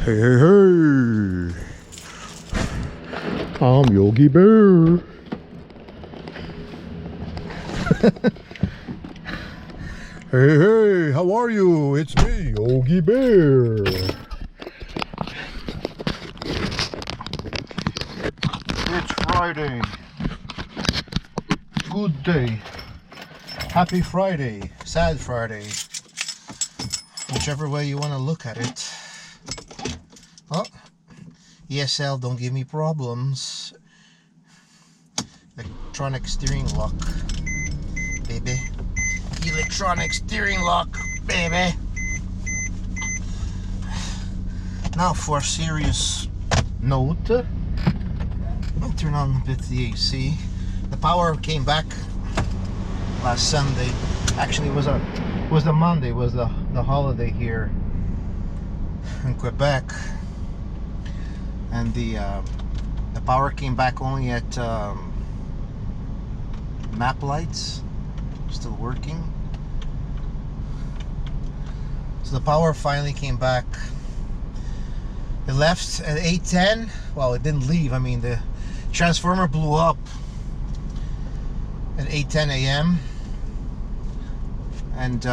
Hey, hey, hey. I'm Yogi Bear. Hey, hey, how are you? It's me, Yogi Bear. It's Friday. Good day. Happy Friday. Sad Friday. Whichever way you want to look at it. Oh, ESL, don't give me problems. Electronic steering lock, baby. Electronic steering lock, baby. Now for a serious note. I'll turn on a bit the AC. The power came back last Sunday. Actually, it was the Monday, was the holiday here in Quebec, and the power came back only at map lights still working. So the power finally came back. It left at 8:10. Well, it didn't leave. I mean, the transformer blew up at 8:10 a.m. and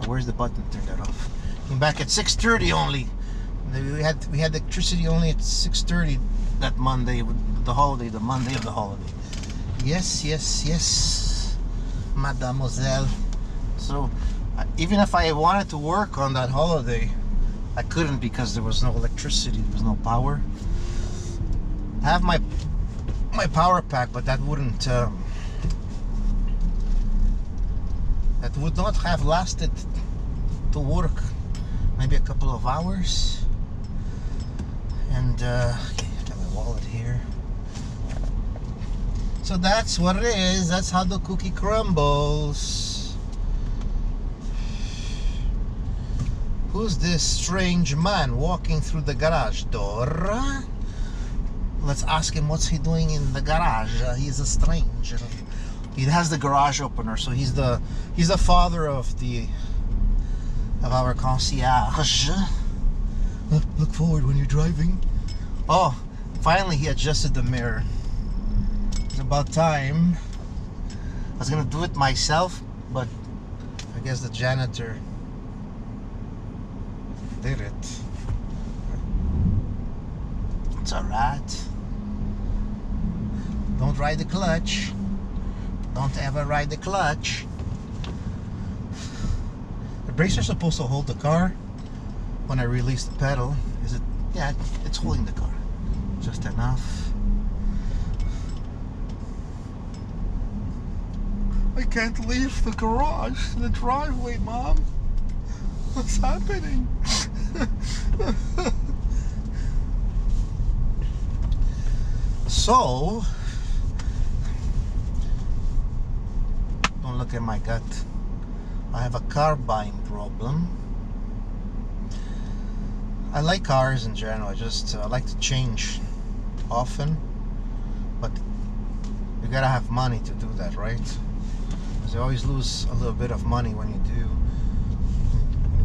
where's the button? Turn that off. Came back at 6:30 only. We had electricity only at 6:30 that Monday, the holiday, the Monday of the holiday. Yes, yes, yes, mademoiselle. So even if I wanted to work on that holiday, I couldn't because there was no electricity, there was no power. I have my power pack, but that wouldn't that would not have lasted to work. Maybe a couple of hours. And okay, got my wallet here. So that's what it is. That's how the cookie crumbles. Who's this strange man walking through the garage door? Let's ask him what's he doing in the garage. He's a stranger. He has the garage opener, so he's the father of our concierge. Look forward when you're driving. Oh, finally he adjusted the mirror. It's about time. I was gonna do it myself, but I guess the janitor did it. It's alright. Don't ride the clutch. Don't ever ride the clutch. The brakes are supposed to hold the car when I release the pedal. Is it? Yeah, it's holding the car just enough. I can't leave the garage, the driveway, Mom. What's happening? So, don't look at my gut. I have a car buying problem. I like cars in general. I like to change often, but you gotta have money to do that, right? Because you always lose a little bit of money when you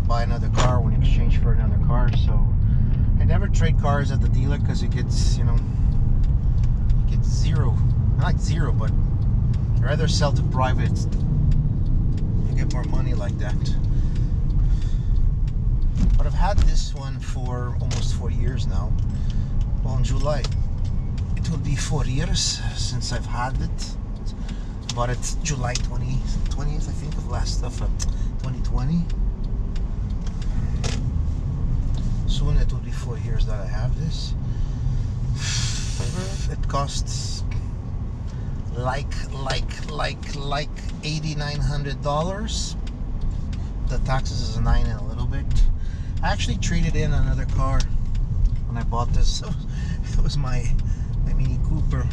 buy another car, when you exchange for another car. So I never trade cars at the dealer because you get zero. Not zero, but I'd rather sell to private. You get more money like that. But I've had this one for almost 4 years now. Well, in July it will be 4 years since I've had it. But it's July 20th, I think, of 2020. Soon it will be 4 years that I have this. It costs like $8,900. The taxes is $9 and a little bit. I actually traded in another car when I bought this. It was my Mini Cooper.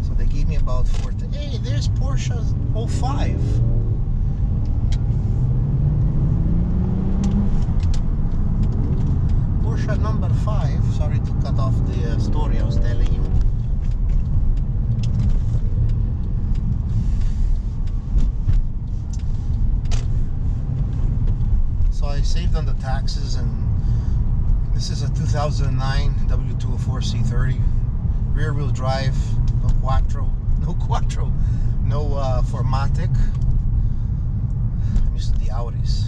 So they gave me about hey, there's Porsche's 05. Porsche number 5. Sorry to cut off the story I was telling you. So I saved on the taxes, and this is a 2009 W204 C30, rear wheel drive, no quattro, no 4MATIC. I'm used to the Audis.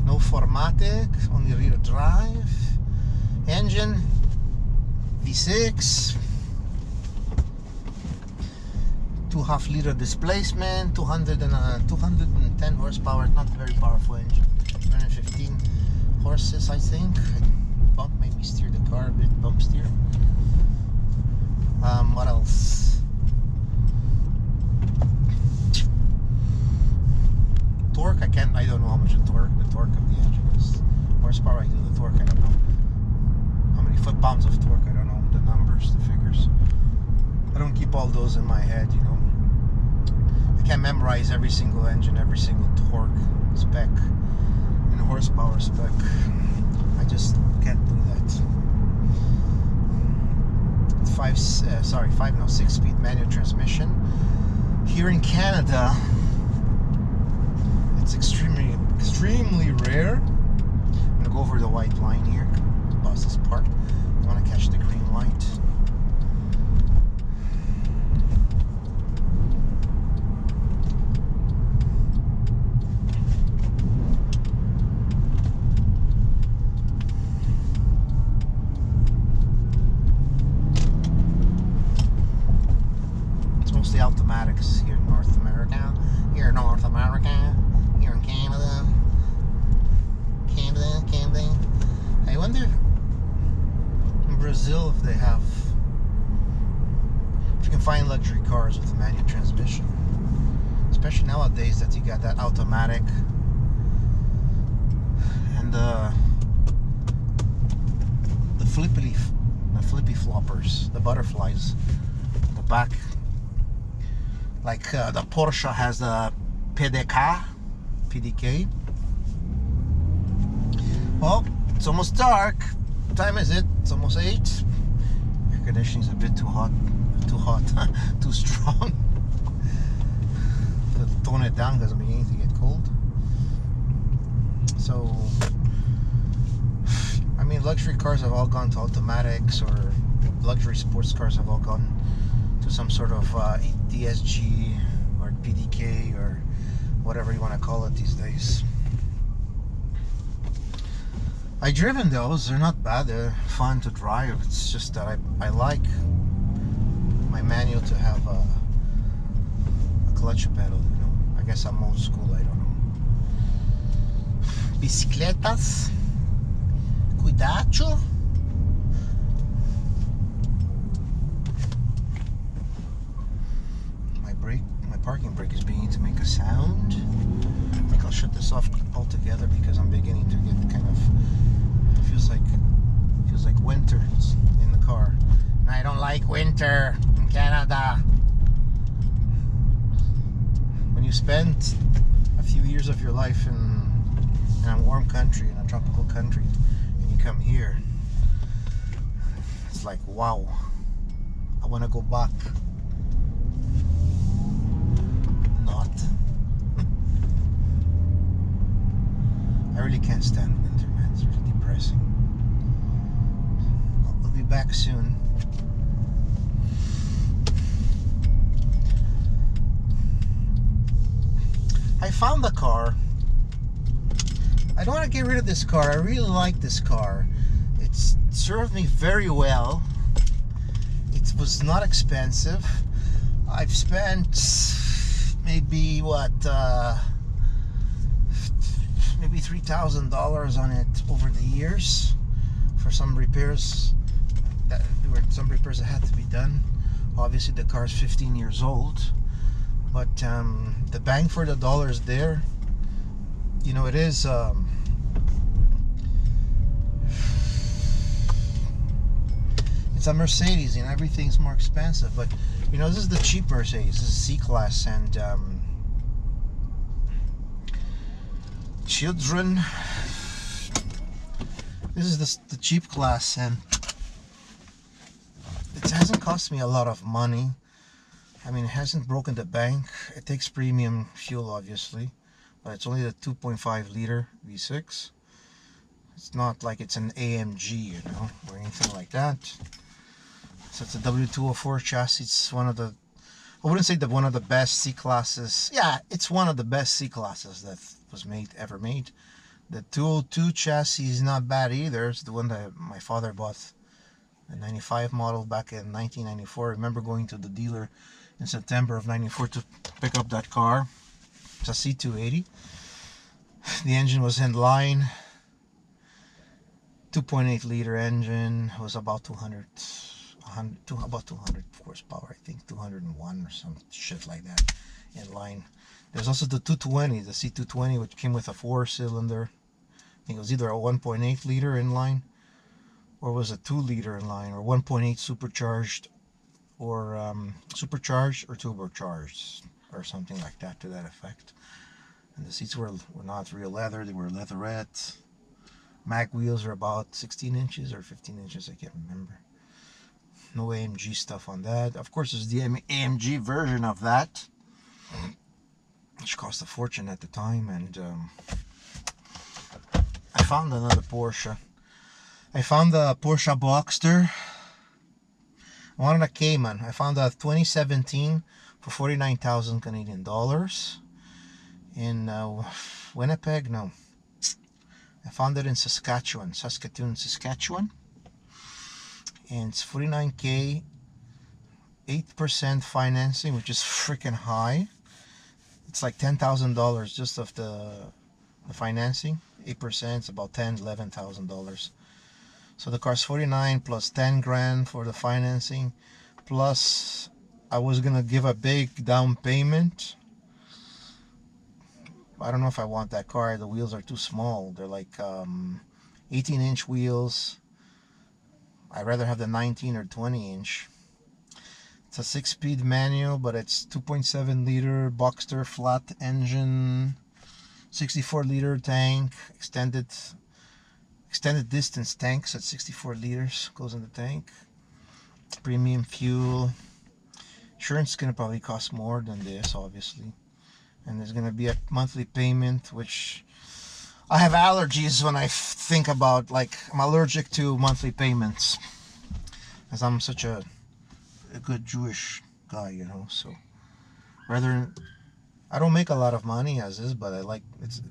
No 4MATIC, only rear drive. Engine V6, 2.5 liter displacement, 210 horsepower, not a very powerful engine, 115 horses, I think. Bump made me steer the car a bit, bump steer. What else? Torque, I don't know how much the torque of the engine is. Horsepower, I do the torque, I don't know. How many foot-pounds of torque, I don't know. The numbers, the figures. I don't keep all those in my head, you know. I can't memorize every single engine, every single torque spec and horsepower spec. I just can't do that. 6-speed manual transmission. Here in Canada, it's extremely rare. I'm gonna go over the white line here. The bus is parked. I want to catch the green light. It's mostly automatics here in North America. Here in Canada. I wonder in Brazil if they have, if you can find luxury cars with a manual transmission, especially nowadays that you got that automatic and the flippy floppers, the butterflies, the back, like the Porsche has the PDK. Well, it's almost dark. What time is it? It's almost 8. Air conditioning's a bit too hot, too strong. Tone it down because I'm beginning to get cold. So, I mean, luxury cars have all gone to automatics, or luxury sports cars have all gone to some sort of DSG or PDK or whatever you want to call it these days. I've driven those. They're not bad. They're fun to drive. It's just that I like my manual to have a clutch pedal, you know. I guess I'm old school, I don't know. Bicicletas. Cuidado. My parking brake is beginning to make a sound. I think I'll shut this off altogether because I'm beginning to get kind of, feels like winter in the car. And I don't like winter in Canada. When you spend a few years of your life in a warm country, in a tropical country, and you come here, it's like, wow, I want to go back. Not. I really can't stand winter, man. It's really depressing. I'll be back soon. I found the car. I don't want to get rid of this car. I really like this car. It served me very well. It was not expensive. I've spent maybe maybe $3,000 on it over the years for some repairs. There were some repairs that had to be done. Obviously the car is 15 years old, but the bang for the dollar is there. You know, it is it's a Mercedes, and everything's more expensive, but you know, this is the cheap Mercedes. This is C-Class, and children, this is the cheap class, and it hasn't cost me a lot of money. I mean, it hasn't broken the bank. It takes premium fuel, obviously, but it's only the 2.5 liter V6. It's not like it's an AMG, you know, or anything like that. So it's a W204 chassis. It's one of the, I wouldn't say that one of the best C classes. Yeah, it's one of the best C classes that was ever made. The 202 chassis is not bad either. It's the one that my father bought, the 95 model back in 1994. I remember going to the dealer in September of 94 to pick up that car. It's a C280. The engine was in line. 2.8 liter engine. It was about 200 horsepower, I think 201 or some shit like that, in line. There's also the 220, the C220, which came with a 4-cylinder. I think it was either a 1.8 liter inline, or was a 2 liter inline, or 1.8 supercharged, or supercharged or turbocharged, or something like that, to that effect. And the seats were not real leather; they were leatherette. Mag wheels are about 16 inches or 15 inches, I can't remember. No AMG stuff on that. Of course, there's the AMG version of that, which cost a fortune at the time. And I found another Porsche. I found the Porsche Boxster. I wanted a Cayman. I found a 2017 for 49,000 Canadian dollars in Winnipeg. No, I found it in Saskatchewan, Saskatchewan. And it's 49K, 8% financing, which is freaking high. It's like $10,000 just of the financing. 8% is about $11,000. So the car's 49 plus 10 grand for the financing, plus I was gonna give a big down payment. I don't know if I want that car. The wheels are too small. They're like 18-inch wheels. I'd rather have the 19 or 20-inch. It's a 6-speed manual, but it's 2.7 liter Boxster flat engine, 64 liter tank, extended distance tanks at 64 liters goes in the tank. Premium fuel. Insurance is gonna probably cost more than this, obviously. And there's gonna be a monthly payment, which I have allergies when I think about, like, I'm allergic to monthly payments, as I'm such a good Jewish guy, you know. So rather, I don't make a lot of money as is, but I like it's.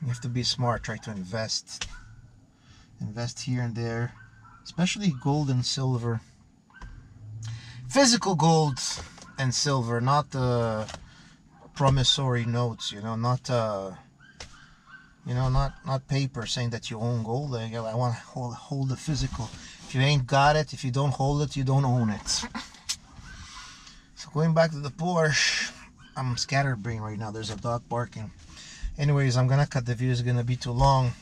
You have to be smart. Try to invest here and there, especially gold and silver. Physical gold and silver, not the promissory notes. You know, not not paper saying that you own gold. I want to hold the physical. If you ain't got it, if you don't hold it, you don't own it. So going back to the Porsche, I'm scatterbrained right now. There's a dog barking. Anyways, I'm gonna cut the video. It's gonna be too long.